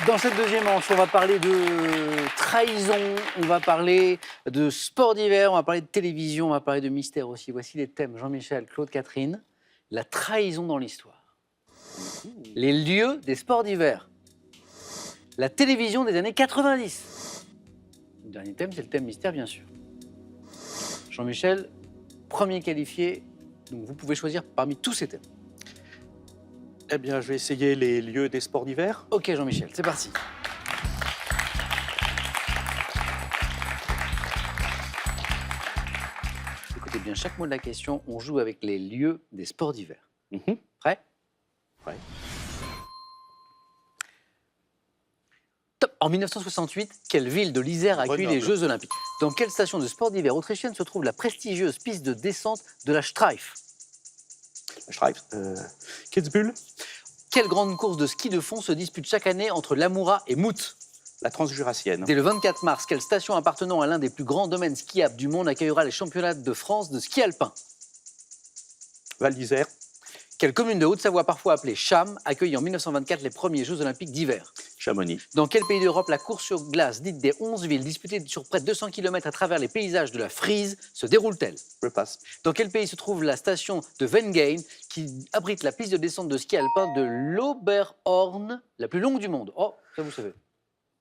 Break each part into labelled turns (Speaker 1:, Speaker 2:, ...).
Speaker 1: Dans cette deuxième manche, on va parler de trahison, on va parler de sport d'hiver, on va parler de télévision, on va parler de mystère aussi. Voici les thèmes, Jean-Michel, Claude, Catherine. La trahison dans l'histoire. Les lieux des sports d'hiver. La télévision des années 90. Le dernier thème, c'est le thème mystère, bien sûr. Jean-Michel, premier qualifié, donc vous pouvez choisir parmi tous ces thèmes.
Speaker 2: Eh bien, je vais essayer les lieux des sports d'hiver.
Speaker 1: Ok, Jean-Michel, c'est parti. Écoutez bien chaque mot de la question. On joue avec les lieux des sports d'hiver. Prêt?
Speaker 2: Ouais.
Speaker 1: Top. En 1968, quelle ville de l'Isère accueille les
Speaker 2: Grenoble.
Speaker 1: Jeux Olympiques? Dans quelle station de sport d'hiver autrichienne se trouve la prestigieuse piste de descente de la Streif?
Speaker 2: Schreib. Kitzbühel.
Speaker 1: Quelle grande course de ski de fond se dispute chaque année entre Lamoura et Mout?
Speaker 2: La Transjurassienne.
Speaker 1: Dès le 24 mars, quelle station appartenant à l'un des plus grands domaines skiables du monde accueillera les championnats de France de ski alpin?
Speaker 2: Val d'Isère.
Speaker 1: Quelle commune de Haute-Savoie, parfois appelée Cham, accueille en 1924 les premiers Jeux Olympiques d'hiver?
Speaker 2: Chamonix.
Speaker 1: Dans quel pays d'Europe la course sur glace, dite des 11 villes, disputée sur près de 200 km à travers les paysages de la Frise, se déroule-t-elle?
Speaker 2: Je passe.
Speaker 1: Dans quel pays se trouve la station de Wengen, qui abrite la piste de descente de ski alpin de l'Oberhorn, la plus longue du monde? Oh, ça vous savez.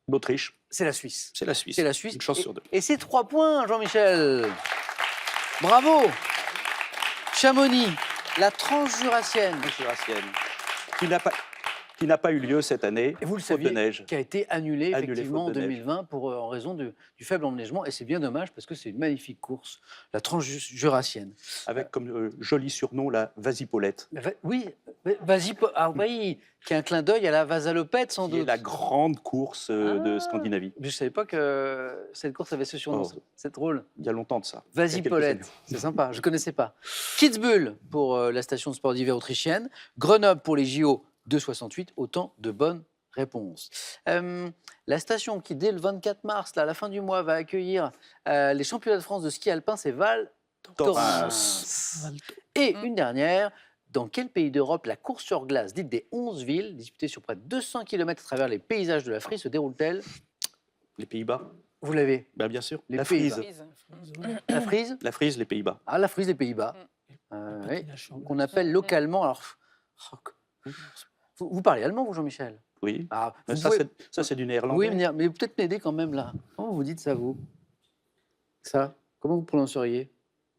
Speaker 2: L'Autriche.
Speaker 1: C'est la Suisse.
Speaker 2: C'est la Suisse.
Speaker 1: C'est la Suisse.
Speaker 2: Une chance sur deux.
Speaker 1: Et c'est 3 points, Jean-Michel. Bravo. Chamonix, la Transjurassienne.
Speaker 2: Transjurassienne. Qui n'a pas eu lieu cette année.
Speaker 1: Et vous le
Speaker 2: faute de
Speaker 1: saviez,
Speaker 2: neige.
Speaker 1: qui a été annulée
Speaker 2: Annulée,
Speaker 1: effectivement en
Speaker 2: faute de neige.
Speaker 1: 2020 en raison du faible enneigement. Et c'est bien dommage parce que c'est une magnifique course, la Transjurassienne.
Speaker 2: Avec comme joli surnom la Vasipolette.
Speaker 1: Oui, vas-y, oui, qui est un clin d'œil à la Vasalopette sans
Speaker 2: Qui est
Speaker 1: doute.
Speaker 2: la grande course de
Speaker 1: Ah.
Speaker 2: Scandinavie.
Speaker 1: Je ne savais pas que cette course avait ce surnom.
Speaker 2: Oh.
Speaker 1: C'est drôle.
Speaker 2: Il y a longtemps de ça.
Speaker 1: Vas-y,
Speaker 2: Il y a quelques
Speaker 1: Paulette.
Speaker 2: années.
Speaker 1: C'est sympa, je ne connaissais pas. Kitzbühel pour la station de sport d'hiver autrichienne. Grenoble pour les JO de 68. Autant de bonnes réponses. La station qui, dès le 24 mars, là, à la fin du mois, va accueillir les championnats de France de ski alpin, c'est Val Thorens. Et une dernière. Dans quel pays d'Europe la course sur glace, dite des 11 villes, disputée sur près de 200 km à travers les paysages de la Frise, se déroule-t-elle?
Speaker 2: Les Pays-Bas.
Speaker 1: Vous l'avez.
Speaker 2: Ben, bien sûr.
Speaker 1: Les
Speaker 2: La
Speaker 1: Pays-Bas.
Speaker 2: Frise.
Speaker 1: La Frise?
Speaker 2: La Frise, les Pays-Bas.
Speaker 1: Ah, la Frise des Pays-Bas. Oui, qu'on appelle localement. Alors, vous parlez allemand, vous, Jean-Michel?
Speaker 2: Oui.
Speaker 1: Ah,
Speaker 2: Mais
Speaker 1: vous
Speaker 2: ça,
Speaker 1: pouvez-
Speaker 2: c'est du néerlandais.
Speaker 1: Oui, mais peut-être m'aider quand même là. Comment vous dites ça, vous? Ça? Comment vous prononceriez?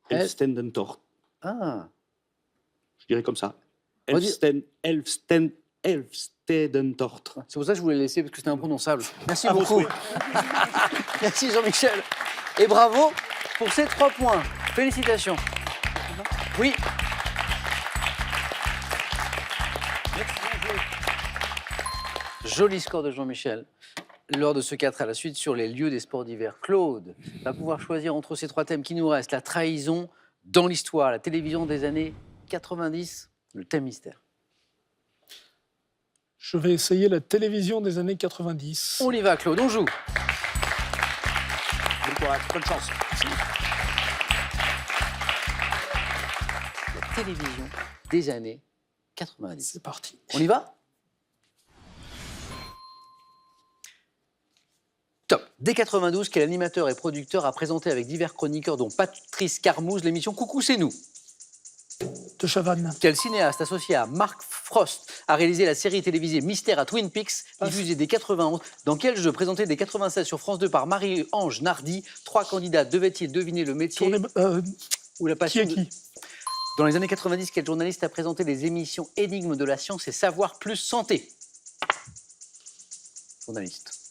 Speaker 2: Elfstendentort.
Speaker 1: Ah,
Speaker 2: Je dirais comme ça.
Speaker 1: On dit-
Speaker 2: Elfstedentort.
Speaker 1: c'est pour ça que je voulais laisser, parce que c'était imprononçable. Merci
Speaker 2: Ah, vos
Speaker 1: beaucoup.
Speaker 2: souhaits.
Speaker 1: Merci Jean-Michel. Et bravo pour ces 3 points. Félicitations. Oui. Joli score de Jean-Michel. Lors de ce 4 à la suite sur les lieux des sports d'hiver, Claude va pouvoir choisir entre ces 3 thèmes qui nous restent. La trahison dans l'histoire, la télévision des années 90, le thème mystère.
Speaker 3: Je vais essayer la télévision des années 90.
Speaker 1: On y va Claude, on joue.
Speaker 2: Bon courage, bonne chance.
Speaker 1: La télévision des années 90.
Speaker 3: C'est parti.
Speaker 1: On y va? Top. Dès 92, quel animateur et producteur a présenté avec divers chroniqueurs, dont Patrice Carmouze, l'émission Coucou, c'est nous?
Speaker 3: De Chavannes.
Speaker 1: Quel cinéaste associé à Mark Frost a réalisé la série télévisée Mystère à Twin Peaks, diffusée dès 91? Dans quel jeu présenté dès 96 sur France 2 par Marie-Ange Nardi, 3 candidats devaient-ils deviner le métier ou la passion
Speaker 3: Qui est qui?
Speaker 1: Dans les années 90, quel journaliste a présenté les émissions Énigmes de la science et Savoir plus santé? Journaliste.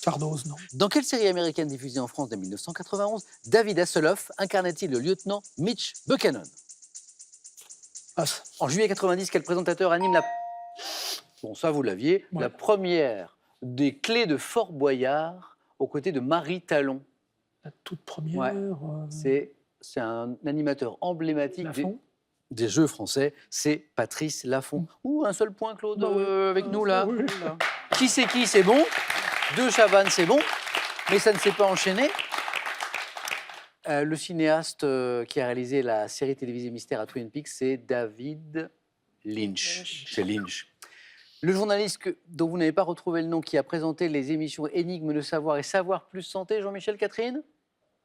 Speaker 3: Cardoz, non.
Speaker 1: Dans quelle série américaine diffusée en France dès 1991, David Hasselhoff incarnait-il le lieutenant Mitch Buchanan?
Speaker 3: Passe.
Speaker 1: En juillet 90, quel présentateur anime la... Bon, ça, vous l'aviez.
Speaker 3: Ouais.
Speaker 1: La première des clés de Fort Boyard, aux côtés de Marie Talon.
Speaker 3: La toute première.
Speaker 1: Ouais. C'est un animateur emblématique
Speaker 3: Lafont.
Speaker 1: des jeux français. C'est Patrice Lafont. Ouh, un seul point, Claude,
Speaker 3: Bah oui.
Speaker 1: avec nous, là.
Speaker 3: Oui.
Speaker 1: Qui, c'est bon. 2 Chavannes, c'est bon. Mais ça ne s'est pas enchaîné. Le cinéaste qui a réalisé la série télévisée Mystère à Twin Peaks, c'est David Lynch. C'est Lynch. Le journaliste dont vous n'avez pas retrouvé le nom, qui a présenté les émissions Énigmes de savoir et Savoir plus santé, Jean-Michel, Catherine?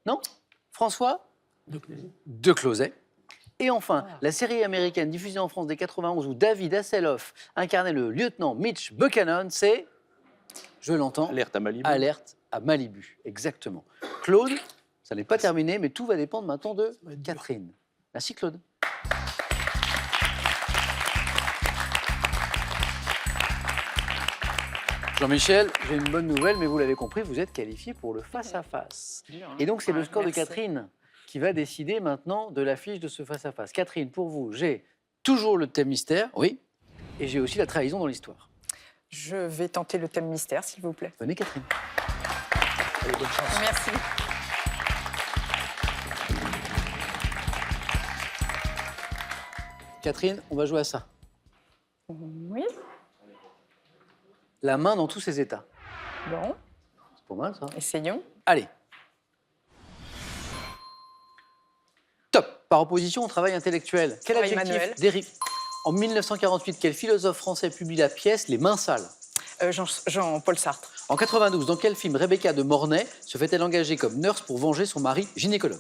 Speaker 1: Non? François? De Closet. Et enfin, la série américaine diffusée en France dès 91 où David Hasselhoff incarnait le lieutenant Mitch Buchanan, c'est, je l'entends,
Speaker 2: Alerte à Malibu.
Speaker 1: Alerte à Malibu, exactement. Claude, ça n'est pas terminé, mais tout va dépendre maintenant de
Speaker 3: va être dur.
Speaker 1: Catherine. Merci Claude. Jean-Michel, j'ai une bonne nouvelle, mais vous l'avez compris, vous êtes qualifié pour le face-à-face. Et donc, c'est le score de Catherine qui va décider maintenant de l'affiche de ce face-à-face. Catherine, pour vous, j'ai toujours le thème mystère, oui, et j'ai aussi la trahison dans l'histoire.
Speaker 4: Je vais tenter le thème mystère, s'il vous plaît.
Speaker 1: Venez, Catherine.
Speaker 3: Allez, bonne chance.
Speaker 4: Merci.
Speaker 1: Catherine, on va jouer à ça.
Speaker 4: Oui.
Speaker 1: La main dans tous ses états.
Speaker 4: Bon,
Speaker 1: C'est pas mal, ça.
Speaker 4: essayons.
Speaker 1: Allez. Top. Par opposition au travail intellectuel. Quel
Speaker 4: Travail
Speaker 1: adjectif
Speaker 4: manuel.
Speaker 1: dérive en 1948, quel philosophe français publie la pièce Les mains sales?
Speaker 4: Jean-Paul Sartre.
Speaker 1: En 92, dans quel film Rebecca de Mornay se fait-elle engager comme nurse pour venger son mari gynécologue?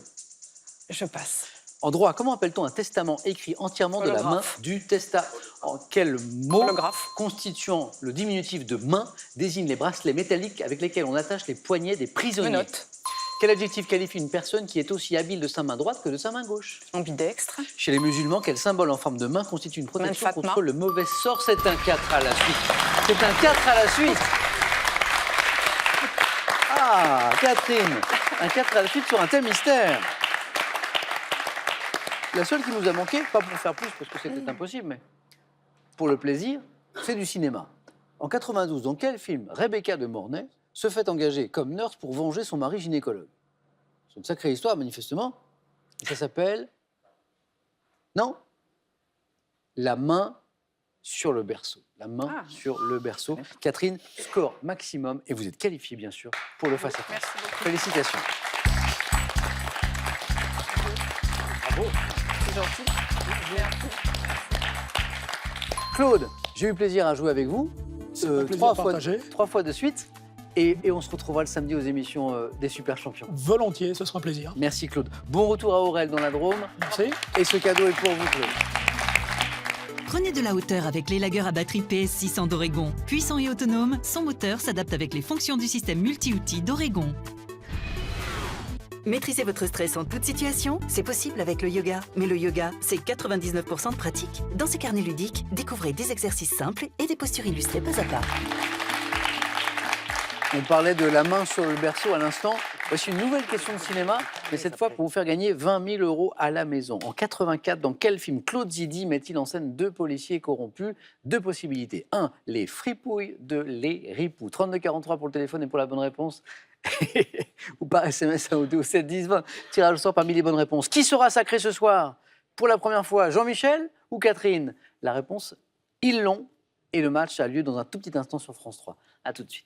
Speaker 4: Je passe.
Speaker 1: En droit, comment appelle-t-on un testament écrit entièrement de la main
Speaker 4: Holographe.
Speaker 1: du testament? En quel mot
Speaker 4: Holographe.
Speaker 1: constituant le diminutif de main désigne les bracelets métalliques avec lesquels on attache les poignets des prisonniers?
Speaker 4: Menottes.
Speaker 1: Quel adjectif qualifie une personne qui est aussi habile de sa main droite que de sa main gauche?
Speaker 4: Ambidextre.
Speaker 1: Chez les musulmans, quel symbole en forme de main constitue une protection
Speaker 4: Fatma.
Speaker 1: contre le mauvais sort? C'est un 4 à la suite. C'est un 4 à la suite. Ah, Catherine, un 4 à la suite sur un thème mystère. La seule qui nous a manqué, pas pour faire plus parce que c'était impossible, mais pour le plaisir, c'est du cinéma. En 92, dans quel film Rebecca de Mornay se fait engager comme nurse pour venger son mari gynécologue? C'est une sacrée histoire, manifestement. Et ça s'appelle... Non? La main sur le berceau. La main
Speaker 4: Ah.
Speaker 1: sur le berceau. Catherine, score maximum. Et vous êtes qualifiée, bien sûr, pour le face-à-face.
Speaker 4: Merci beaucoup.
Speaker 1: Félicitations.
Speaker 3: Bravo.
Speaker 4: C'est gentil.
Speaker 1: Claude, j'ai eu plaisir à jouer avec vous.
Speaker 3: C'est un plaisir
Speaker 1: trois
Speaker 3: partagé.
Speaker 1: fois de suite. Et on se retrouvera le samedi aux émissions des Super Champions.
Speaker 3: Volontiers, ce sera un plaisir.
Speaker 1: Merci Claude. Bon retour à Aurel dans la Drôme.
Speaker 3: Merci.
Speaker 1: Et ce cadeau est pour vous, Claude.
Speaker 5: Prenez de la hauteur avec les lagers à batterie PS600 d'Oregon. Puissant et autonome, son moteur s'adapte avec les fonctions du système multi-outils d'Oregon.
Speaker 6: Maîtriser votre stress en toute situation, c'est possible avec le yoga. Mais le yoga, c'est 99% de pratique. Dans ces carnets ludiques, découvrez des exercices simples et des postures illustrées pas à pas.
Speaker 1: On parlait de la main sur le berceau à l'instant. Voici une nouvelle question de cinéma, mais cette fois pour vous faire gagner 20 000 € à la maison. En 84, dans quel film Claude Zidi met-il en scène deux policiers corrompus? Deux possibilités. 1. Les fripouilles de Les Ripoux. 3243 pour le téléphone et pour la bonne réponse. Ou par SMS au 7 10 20. Tirage au sort parmi les bonnes réponses. Qui sera sacré ce soir? Pour la première fois, Jean-Michel ou Catherine? La réponse, ils l'ont. Et le match a lieu dans un tout petit instant sur France 3. A tout de suite.